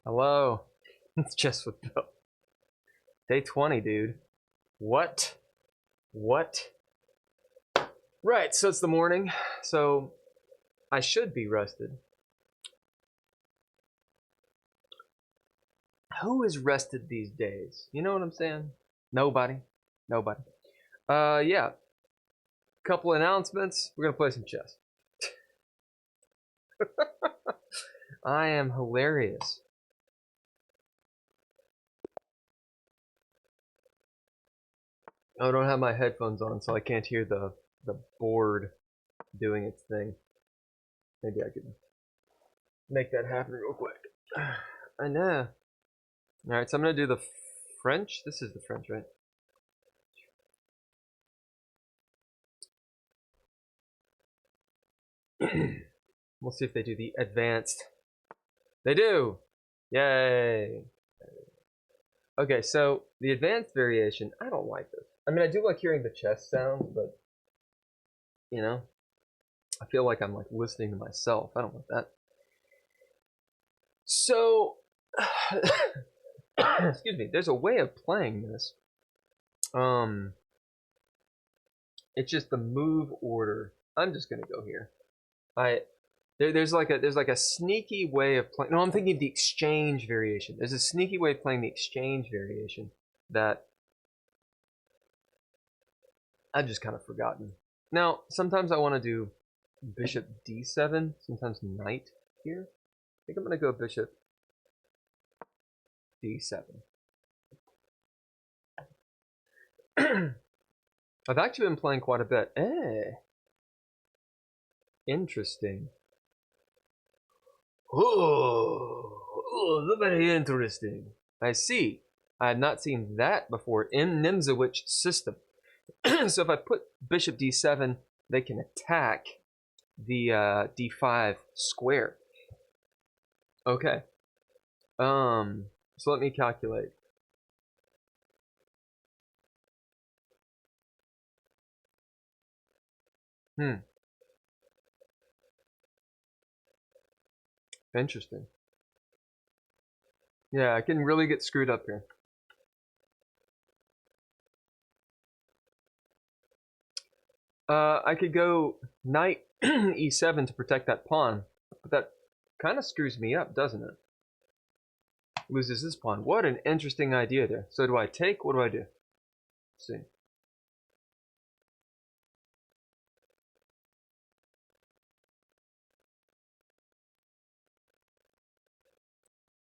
Hello. It's Chess with Bill. Day 20, dude. What? Right, so it's the morning, so I should be rested. Who is rested these days? You know what I'm saying? Nobody. Yeah. Couple announcements. We're gonna play some chess. I am hilarious. I don't have my headphones on, so I can't hear the board doing its thing. Maybe I could make that happen real quick. I know. Alright, so I'm going to do the French. This is the French, right? We'll see if they do the advanced. They do! Yay! Okay, so the advanced variation, I don't like this. I mean, I do like hearing the chess sounds, but, you know, I feel like I'm like listening to myself. I don't want that. So, excuse me, there's a way of playing this. It's just the move order. I'm just gonna go here. There's like a sneaky way of playing. No, I'm thinking of the exchange variation. There's a sneaky way of playing the exchange variation that I've just kind of forgotten. Now, sometimes I want to do bishop d7, sometimes knight here. I think I'm gonna go bishop d7. I've actually been playing quite a bit. Interesting. Oh, very interesting. I see. I have not seen that before in Nimzowicz's system. So if I put bishop d7, they can attack the d5 square. Okay. So let me calculate. Interesting. Yeah, I can really get screwed up here. I could go knight e7 to protect that pawn, but that kind of screws me up, doesn't it? Loses this pawn. What an interesting idea there. So do I take? What do I do? Let's see.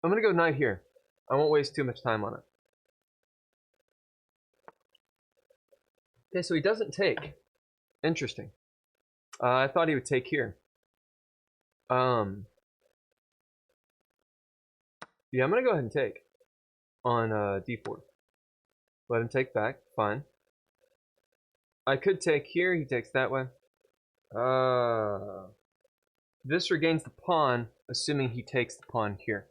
I'm gonna go knight here. I won't waste too much time on it. Okay, so he doesn't take. Interesting. I thought he would take here. Yeah, I'm gonna go ahead and take on d4. Let him take back. Fine. I could take here. He takes that way. This regains the pawn, assuming he takes the pawn here.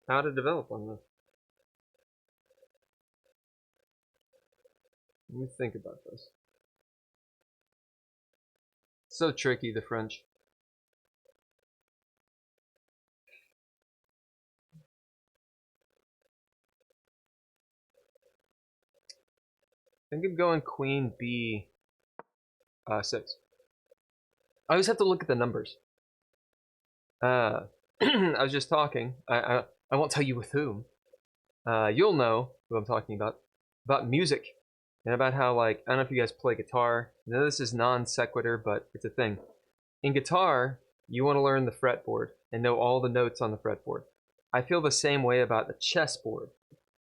How to develop on this? Let me think about this. So tricky, the French. I think I'm going queen b6. I always have to look at the numbers. I was just talking. I won't tell you with whom. You'll know who I'm talking about music, and about how, like, I don't know if you guys play guitar. I know this is non sequitur, but it's a thing. In guitar, you want to learn the fretboard and know all the notes on the fretboard. I feel the same way about the chessboard,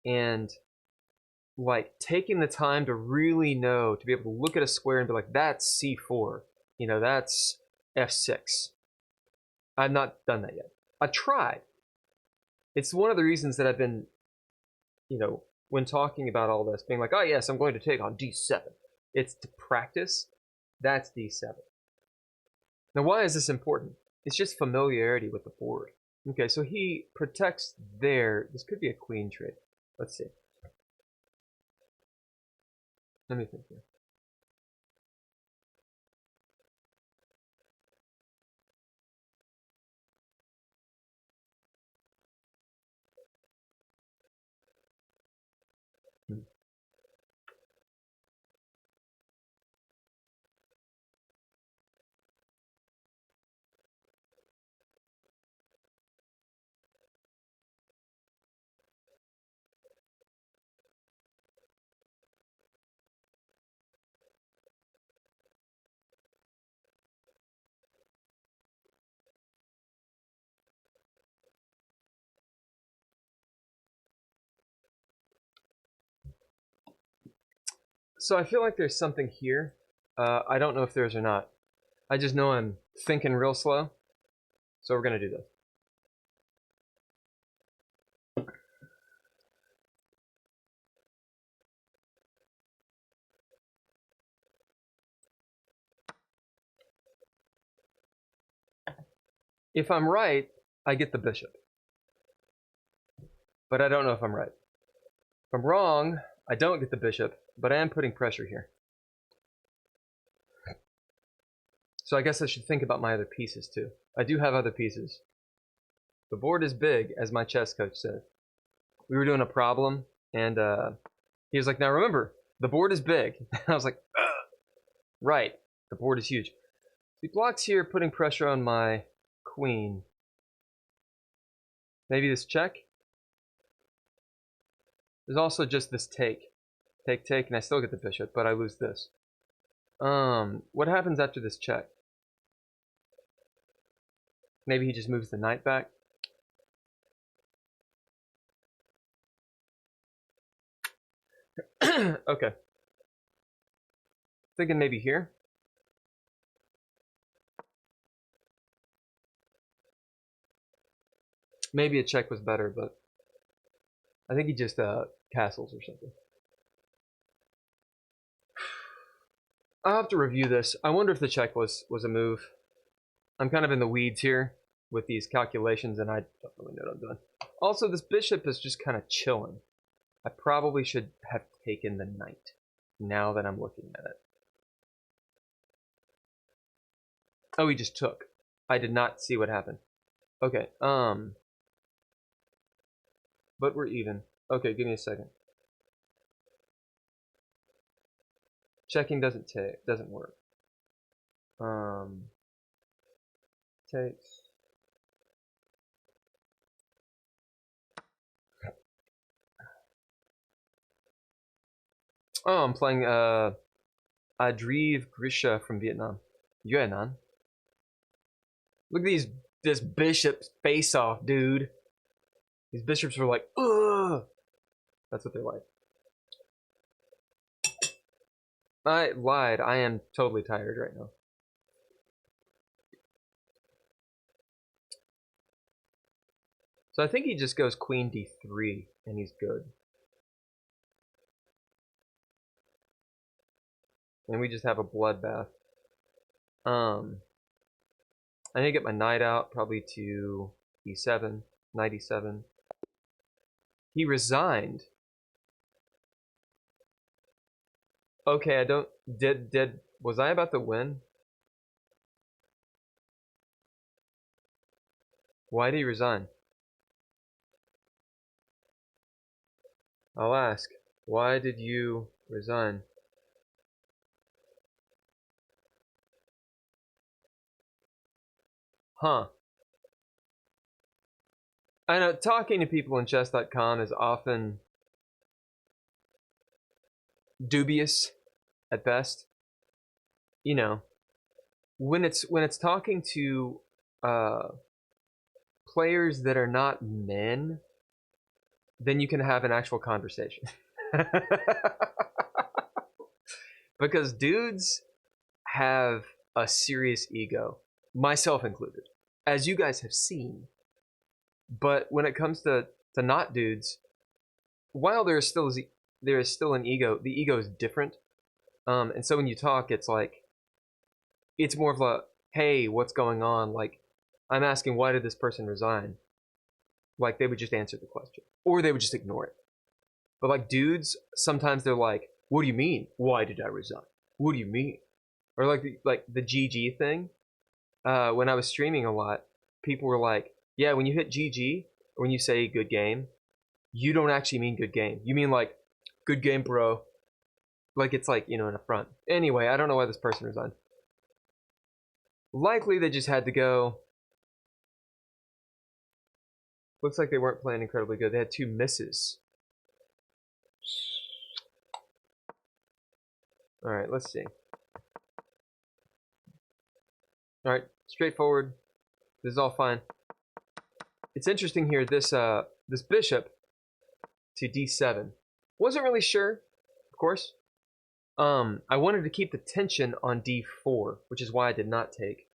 and like taking the time to really know, to be able to look at a square and be like, that's c4, you know, that's f6. I've not done that yet. I tried. It's one of the reasons that I've been, you know, when talking about all this, being like, oh yes, I'm going to take on d7. It's to practice. That's d7. Now, why is this important? It's just familiarity with the board. Okay, so he protects there. This could be a queen trade. Let's see. Let me think here. So I feel like there's something here. I don't know if there's or not. I just know I'm thinking real slow. So we're gonna do this. If I'm right, I get the bishop. But I don't know if I'm right. If I'm wrong, I don't get the bishop, but I am putting pressure here. So I guess I should think about my other pieces too. I do have other pieces. The board is big, as my chess coach said. We were doing a problem, and he was like, now remember, the board is big. I was like, ugh. Right, the board is huge. He blocks here, putting pressure on my queen. Maybe this check? There's also just this take. Take, take, and I still get the bishop, but I lose this. What happens after this check? Maybe he just moves the knight back. Okay. Thinking maybe here. Maybe a check was better, but I think he just castles or something. I'll have to review this. I wonder if the check was a move. I'm kind of in the weeds here with these calculations, and I don't really know what I'm doing. Also, this bishop is just kind of chilling. I probably should have taken the knight, now that I'm looking at it. Oh, he just took. I did not see what happened. Okay, but we're even. Okay, give me a second. Checking doesn't work. Takes. Oh, I'm playing Andreev Grisha from Vietnam. Yuanan. Look at this bishop's face off, dude. These bishops are like, ugh. That's what they're like. I lied. I am totally tired right now. So I think he just goes queen d3, and he's good. And we just have a bloodbath. I need to get my knight out, probably to e7, knight e7. He resigned. Okay, I don't... Was I about to win? Why did he resign? I'll ask. Why did you resign? Huh. I know, talking to people in chess.com is often dubious at best. You know, when it's talking to players that are not men, then you can have an actual conversation. Because dudes have a serious ego, myself included, as you guys have seen. But when it comes to not dudes, while there is still an ego, the ego is different. And so when you talk, it's like, it's more of a, hey, what's going on? Like, I'm asking, why did this person resign? Like, they would just answer the question, or they would just ignore it. But like dudes, sometimes they're like, What do you mean? Why did I resign? What do you mean? Or like the GG thing. When I was streaming a lot, people were like, yeah, when you hit GG, or when you say good game, you don't actually mean good game. You mean like, good game, bro. Like it's like, you know, an affront. Anyway, I don't know why this person resigned. Likely they just had to go. Looks like they weren't playing incredibly good. They had 2 misses. Alright, let's see. Alright, straightforward. This is all fine. It's interesting here, this this bishop to d7. Wasn't really sure, of course. I wanted to keep the tension on d4, which is why I did not take.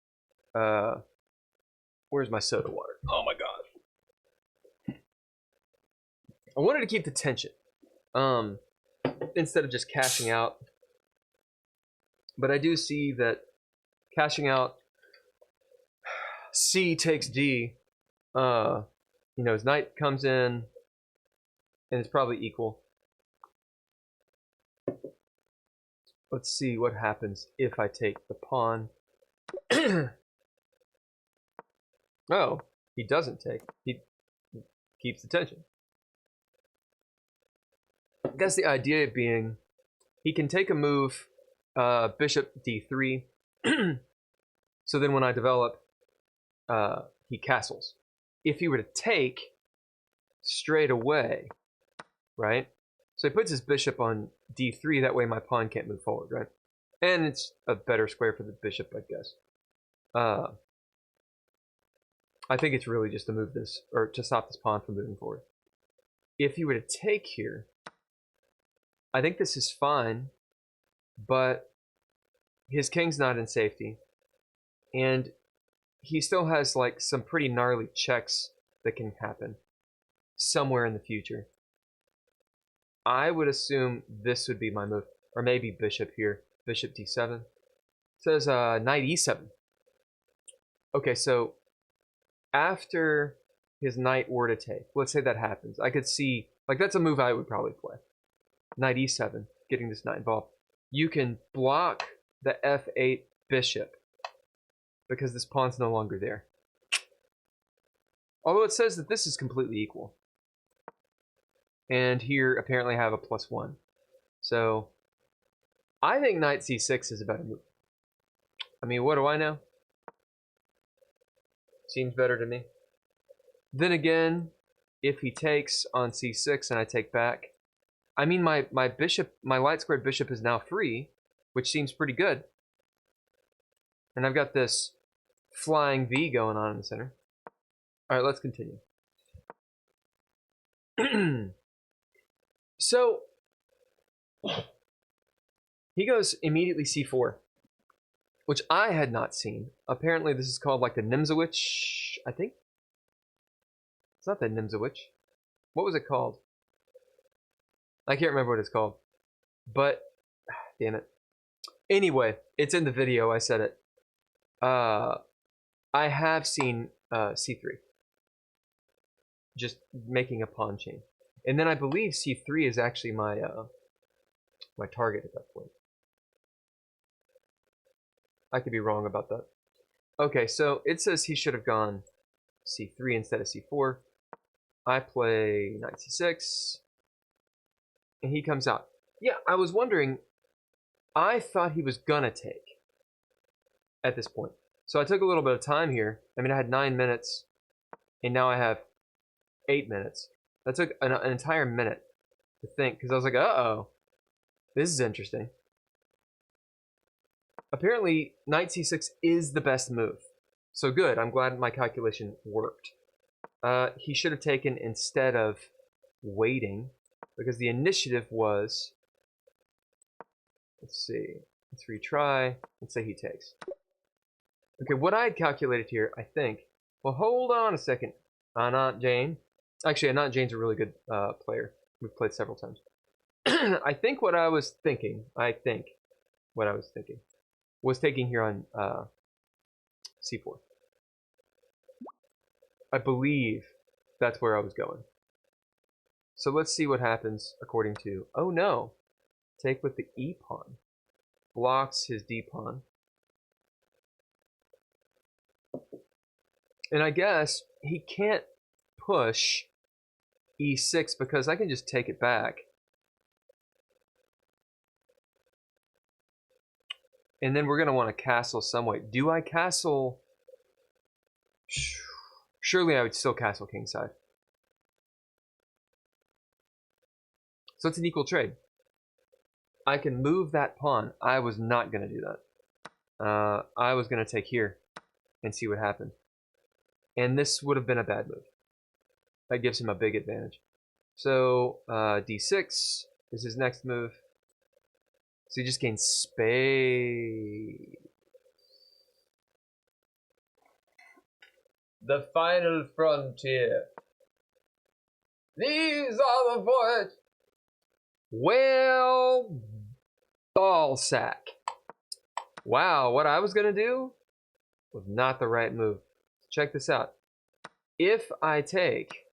Where's my soda water? Oh my god. I wanted to keep the tension. Instead of just cashing out. But I do see that cashing out C takes D, you know, his knight comes in, and it's probably equal. Let's see what happens if I take the pawn. Oh, he doesn't take. He keeps the tension. I guess the idea being he can take a move, bishop d3. So then when I develop, he castles. If he were to take straight away, right? So he puts his bishop on d3, that way my pawn can't move forward, right? And it's a better square for the bishop, I guess. I think it's really just to move this, or to stop this pawn from moving forward. If he were to take here, I think this is fine, but his king's not in safety, and he still has like some pretty gnarly checks that can happen somewhere in the future. I would assume this would be my move, or maybe bishop here, bishop d7. It says knight e7. Okay, so after his knight were to take, let's say that happens, I could see, like that's a move I would probably play. Knight e7, getting this knight involved. You can block the f8 bishop because this pawn's no longer there. Although it says that this is completely equal. And here apparently I have a +1. So I think knight c6 is a better move. I mean, what do I know? Seems better to me. Then again, if he takes on c6 and I take back, I mean my bishop, my light squared bishop is now free, which seems pretty good. And I've got this flying V going on in the center. Alright, let's continue. So he goes immediately c4, which I had not seen. Apparently this is called like the Nimzowitsch, I think. It's not the Nimzowitsch. What was it called? I can't remember what it's called. But, damn it. Anyway, it's in the video, I said it. I have seen c3. Just making a pawn chain. And then I believe c3 is actually my my target at that point. I could be wrong about that. Okay, so it says he should have gone c3 instead of c4. I play knight c6. And he comes out. Yeah, I was wondering, I thought he was gonna take at this point. So I took a little bit of time here. I mean, I had 9 minutes, and now I have 8 minutes. That took an entire minute to think, because I was like, uh-oh, this is interesting. Apparently, knight c6 is the best move. So good, I'm glad my calculation worked. He should have taken instead of waiting, because the initiative was, let's see, let's retry, let's say he takes. Okay, what I had calculated here, I think, well, hold on a second, Anant Jain. Actually, Anant Jain's a really good player. We've played several times. I think what I was thinking was taking here on c4. I believe that's where I was going. So let's see what happens according to, oh no, Take with the E pawn. Blocks his D pawn. And I guess he can't push E6 because I can just take it back. And then we're going to want to castle some way. Do I castle? Surely I would still castle kingside. So it's an equal trade. I can move that pawn. I was not going to do that. I was going to take here and see what happened. And this would have been a bad move. That gives him a big advantage. So d6 is his next move. So he just gains space. The final frontier. These are the voids. Well, ballsack. Wow, what I was going to do was not the right move. Check this out. If I take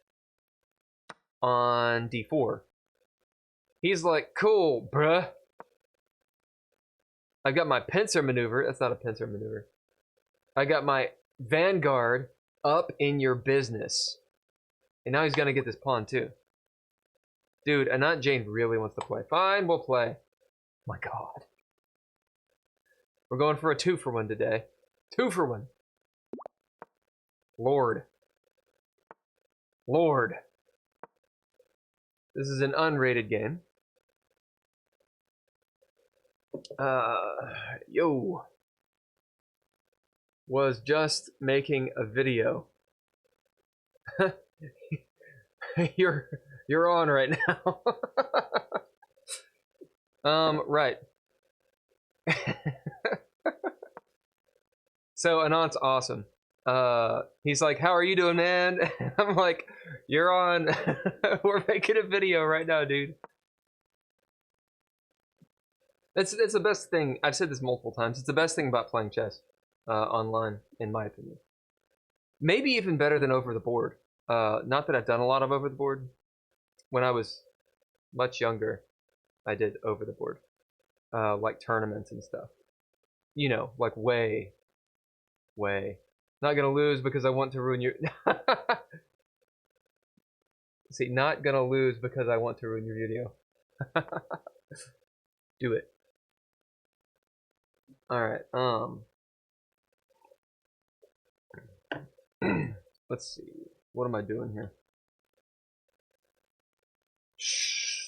on d4, he's like, cool, bruh. I got my pincer maneuver. That's not a pincer maneuver. I got my vanguard up in your business. And now he's going to get this pawn too. Dude, Anant Jane really wants to play. Fine, we'll play. My God. We're going for a 2-for-1 today. 2-for-1. Lord. Lord. This is an unrated game. Yo. Was just making a video. You're on right now. Right. So Anant's awesome. He's like, how are you doing, man? I'm like, you're on. We're making a video right now, dude. It's the best thing. I've said this multiple times. It's the best thing about playing chess online, in my opinion. Maybe even better than over the board. Not that I've done a lot of over the board. When I was much younger, I did over the board, like tournaments and stuff. You know, like way. Not gonna lose because I want to ruin your. See, not gonna lose because I want to ruin your video. Do it. All right. Let's see. What am I doing here?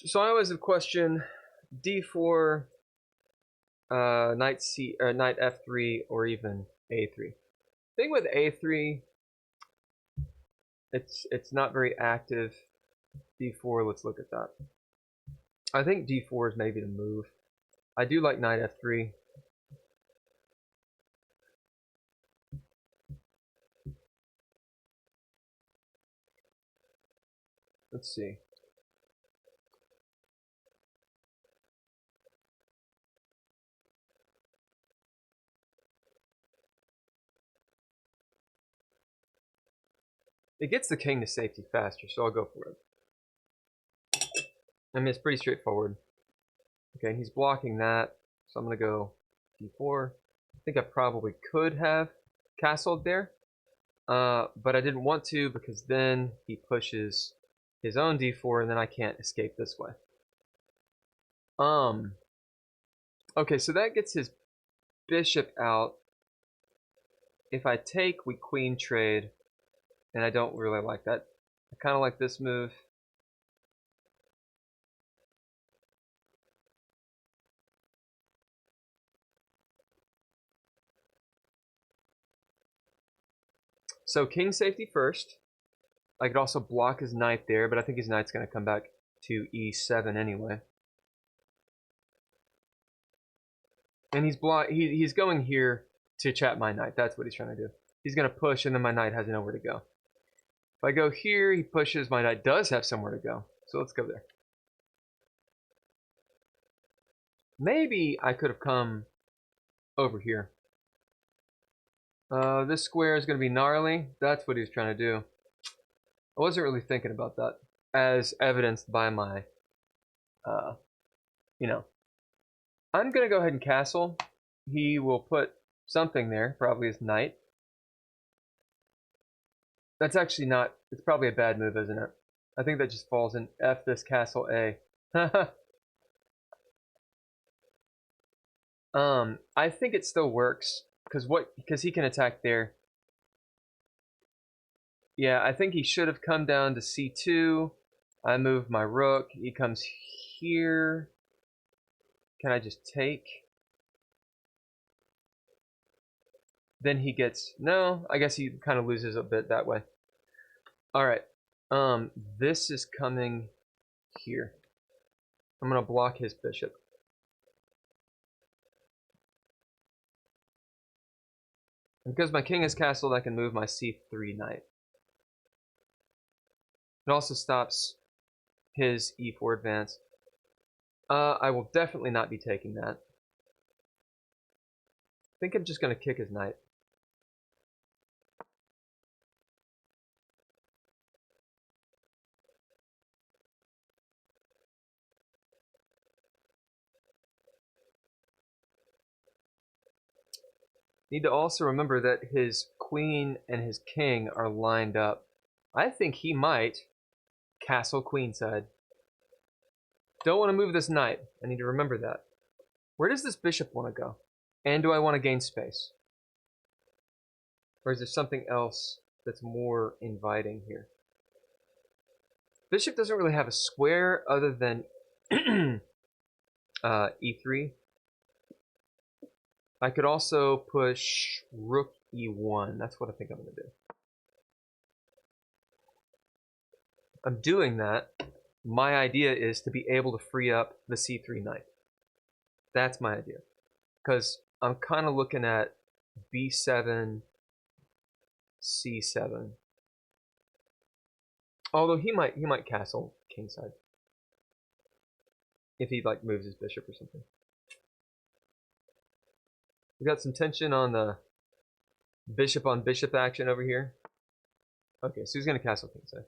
So I always have question d4, knight c, or knight f3, or even a3. Thing with a3, it's not very active. d4, let's look at that. I think d4 is maybe the move. I do like knight f3. Let's see. It gets the king to safety faster, so I'll go for it. I mean, it's pretty straightforward. Okay, he's blocking that, so I'm going to go d4. I think I probably could have castled there, but I didn't want to because then he pushes his own d4, and then I can't escape this way. Okay, so that gets his bishop out. If I take, we queen trade, and I don't really like that. I kind of like this move. So king safety first. I could also block his knight there, but I think his knight's going to come back to e7 anyway. And he's going here to chat my knight. That's what he's trying to do. He's going to push, and then my knight has nowhere to go. If I go here, he pushes. My knight does have somewhere to go. So let's go there. Maybe I could have come over here. This square is going to be gnarly. That's what he was trying to do. I wasn't really thinking about that, as evidenced by my, you know, I'm gonna go ahead and castle. He will put something there, probably his knight. That's actually not, it's probably a bad move, isn't it? I think that just falls in F this castle A. I think it still works, because he can attack there. Yeah, I think he should have come down to C2. I move my rook, he comes here. Can I just take? Then he gets, no, I guess he kind of loses a bit that way. All right, this is coming here. I'm gonna block his bishop. And because my king is castled, I can move my C3 knight. It also stops his E4 advance. I will definitely not be taking that. I think I'm just gonna kick his knight. Need to also remember that his queen and his king are lined up. I think he might castle queenside. Don't want to move this knight. I need to remember that. Where does this bishop want to go? And do I want to gain space? Or is there something else that's more inviting here? Bishop doesn't really have a square other than E3. I could also push rook E1. That's what I think I'm going to do. I'm doing that. My idea is to be able to free up the C3 knight. That's my idea. Because I'm kind of looking at B7, C7. Although he might castle kingside. If he like moves his bishop or something. We got some tension on the bishop on bishop action over here. Okay, so he's gonna castle kingside.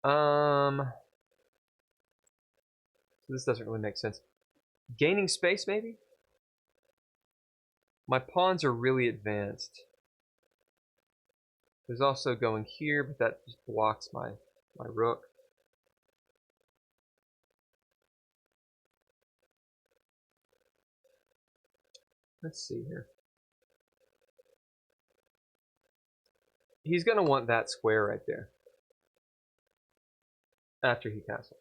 So this doesn't really make sense. Gaining space, maybe? My pawns are really advanced. There's also going here, but that just blocks my rook. Let's see here. He's gonna want that square right there after he castles.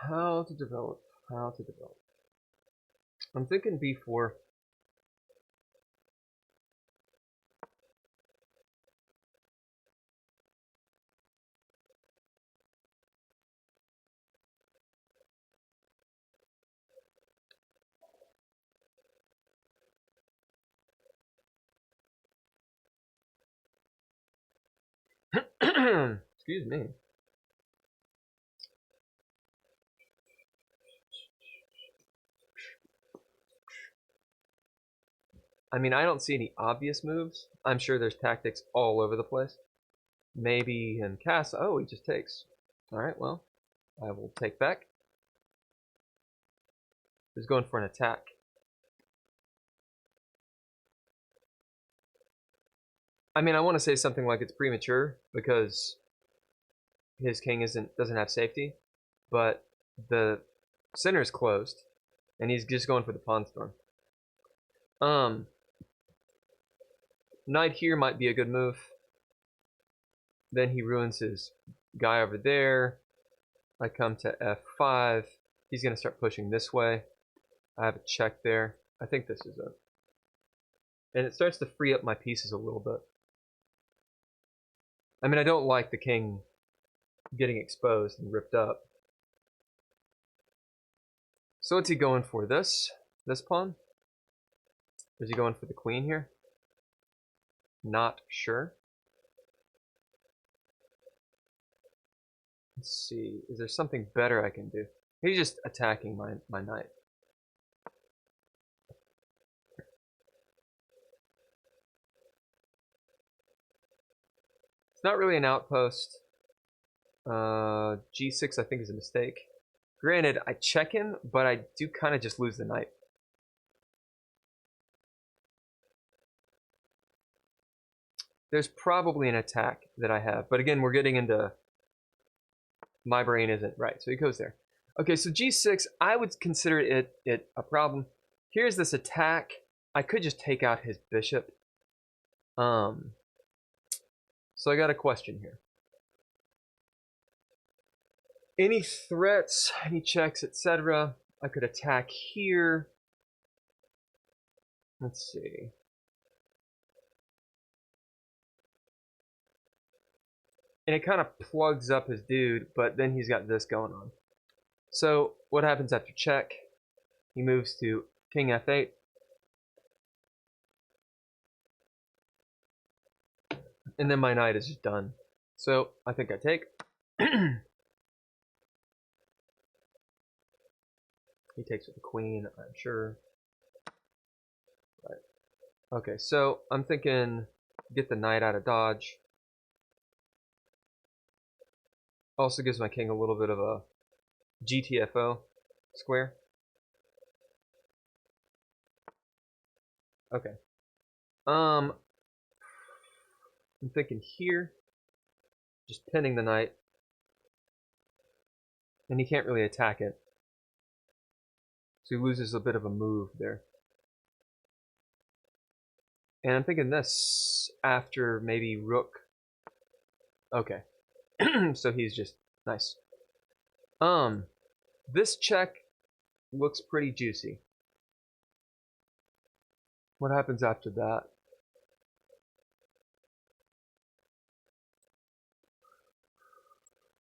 How to develop? How to develop? I'm thinking B4. Excuse me. I mean, I don't see any obvious moves. I'm sure there's tactics all over the place. Maybe him cast. Oh, he just takes. All right, well, I will take back. He's going for an attack. I mean, I want to say something like it's premature because his king doesn't have safety, but the center is closed, and he's just going for the pawn storm. Knight here might be a good move. Then he ruins his guy over there. I come to F5. He's going to start pushing this way. I have a check there. I think this is it. And it starts to free up my pieces a little bit. I mean, I don't like the king getting exposed and ripped up. So what's he going for? This pawn? Or is he going for the queen here? Not sure. Let's see. Is there something better I can do? He's just attacking my knight. It's not really an outpost. G6 I think is a mistake. Granted, I check him, but I do kind of just lose the knight. There's probably an attack that I have, but again, we're getting into my brain isn't right, so he goes there. Okay, so G6, I would consider it a problem. Here's this attack. I could just take out his bishop. So I got a question here. Any threats, any checks, etc. I could attack here. Let's see. And it kind of plugs up his dude, but then he's got this going on. So what happens after check? He moves to King F8. And then my knight is just done. So I think I take. He takes with the queen, I'm sure. Right. Okay, so I'm thinking get the knight out of dodge. Also gives my king a little bit of a GTFO square. Okay. I'm thinking here, just pinning the knight, and he can't really attack it, so he loses a bit of a move there. And I'm thinking this after maybe rook. Okay, so he's just nice. This check looks pretty juicy. What happens after that?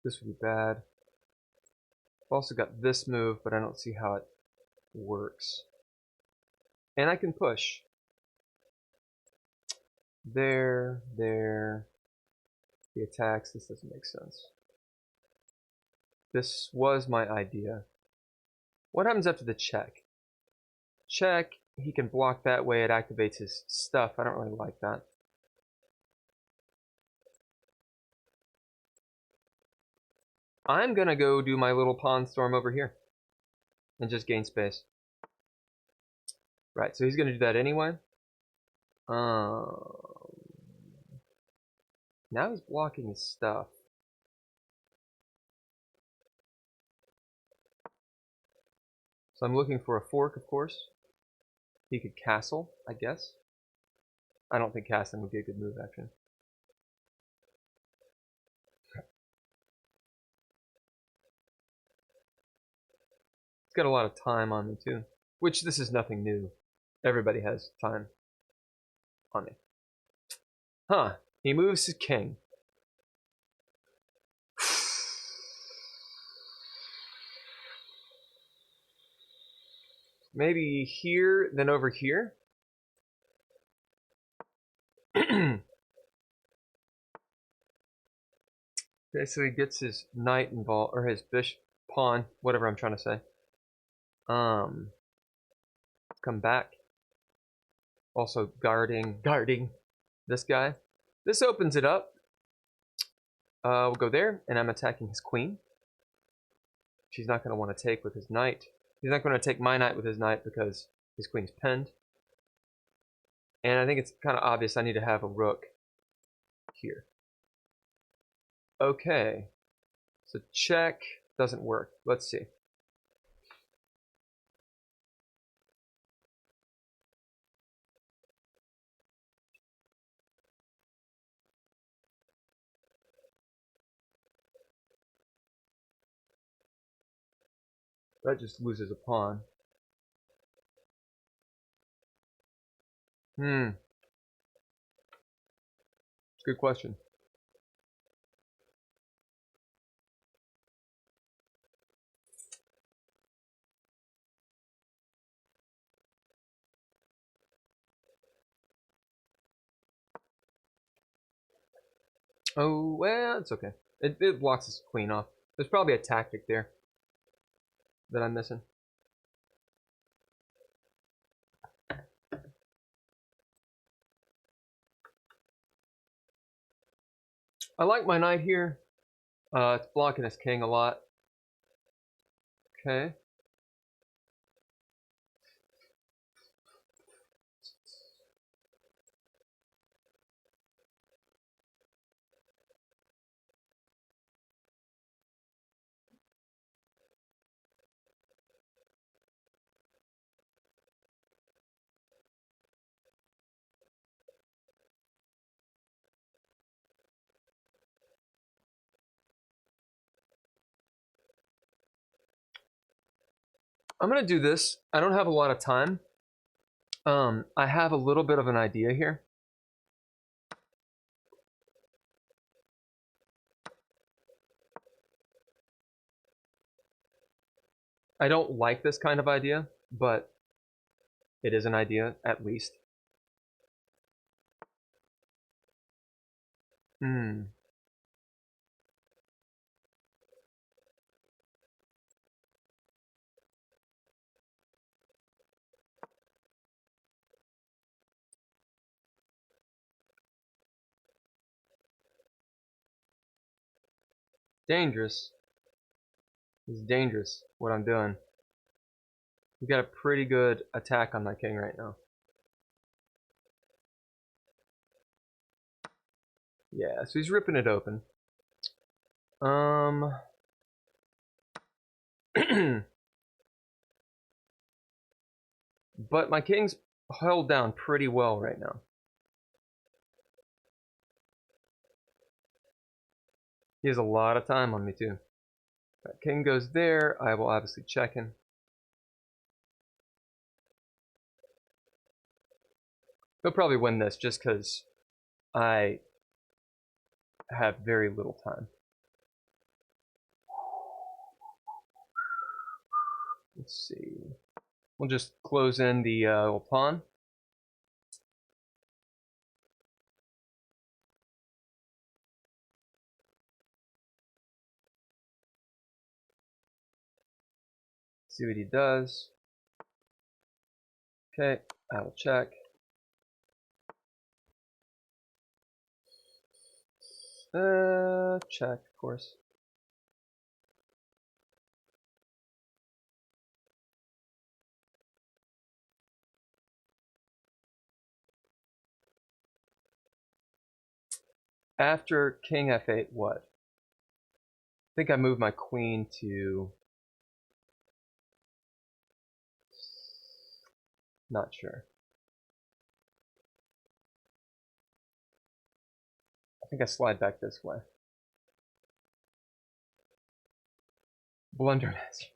This would be bad. I've also got this move, but I don't see how it works. And I can push. There. The attacks, this doesn't make sense. This was my idea. What happens after the check? Check, he can block that way, it activates his stuff. I don't really like that. I'm gonna go do my little pawn storm over here and just gain space. Right, so he's gonna do that anyway. Now he's blocking his stuff. So I'm looking for a fork, of course. He could castle, I guess. I don't think castling would be a good move, actually. He's got a lot of time on me, too. Which, this is nothing new. Everybody has time on me. Huh. He moves his king. Maybe here, then over here. Okay, so he gets his knight involved, or his bishop, pawn, whatever I'm trying to say. Come back. Also guarding this guy. This opens it up. We'll go there, and I'm attacking his queen. She's not going to want to take with his knight. He's not going to take my knight with his knight because his queen's pinned. And I think it's kind of obvious I need to have a rook here. Okay. So check doesn't work. Let's see. That just loses a pawn. It's a good question. Oh, well, it's okay. It blocks his queen off. There's probably a tactic there that I'm missing. I like my knight here. It's blocking his king a lot. Okay. I'm gonna do this. I don't have a lot of time. I have a little bit of an idea here. I don't like this kind of idea, but it is an idea, at least. Dangerous. It's dangerous, what I'm doing. We've got a pretty good attack on my king right now. Yeah, so he's ripping it open. But my king's held down pretty well right now. He has a lot of time on me too. That king goes there. I will obviously check him. He'll probably win this just because I have very little time. Let's see. We'll just close in the little pawn. See what he does. Okay, I will check. Check, of course. After king f8, what? I think I moved my queen to... Not sure. I think I slide back this way. Blunder master.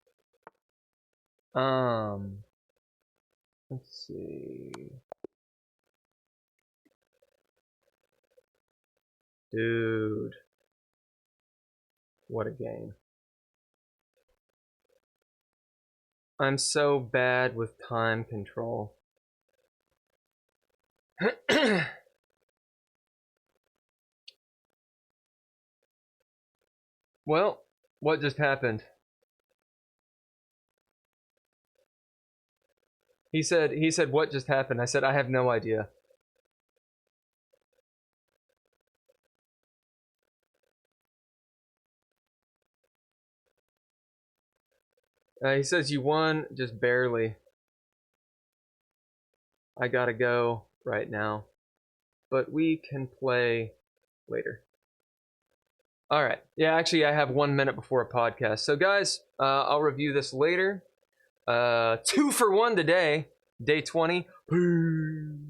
Let's see. Dude. What a game. I'm so bad with time control. Well, what just happened? He said, what just happened? I said, I have no idea. He says you won, just barely. I gotta go right now. But we can play later. Alright. Yeah, actually, I have 1 minute before a podcast. So, guys, I'll review this later. 2 for 1 today. Day 20. Peace.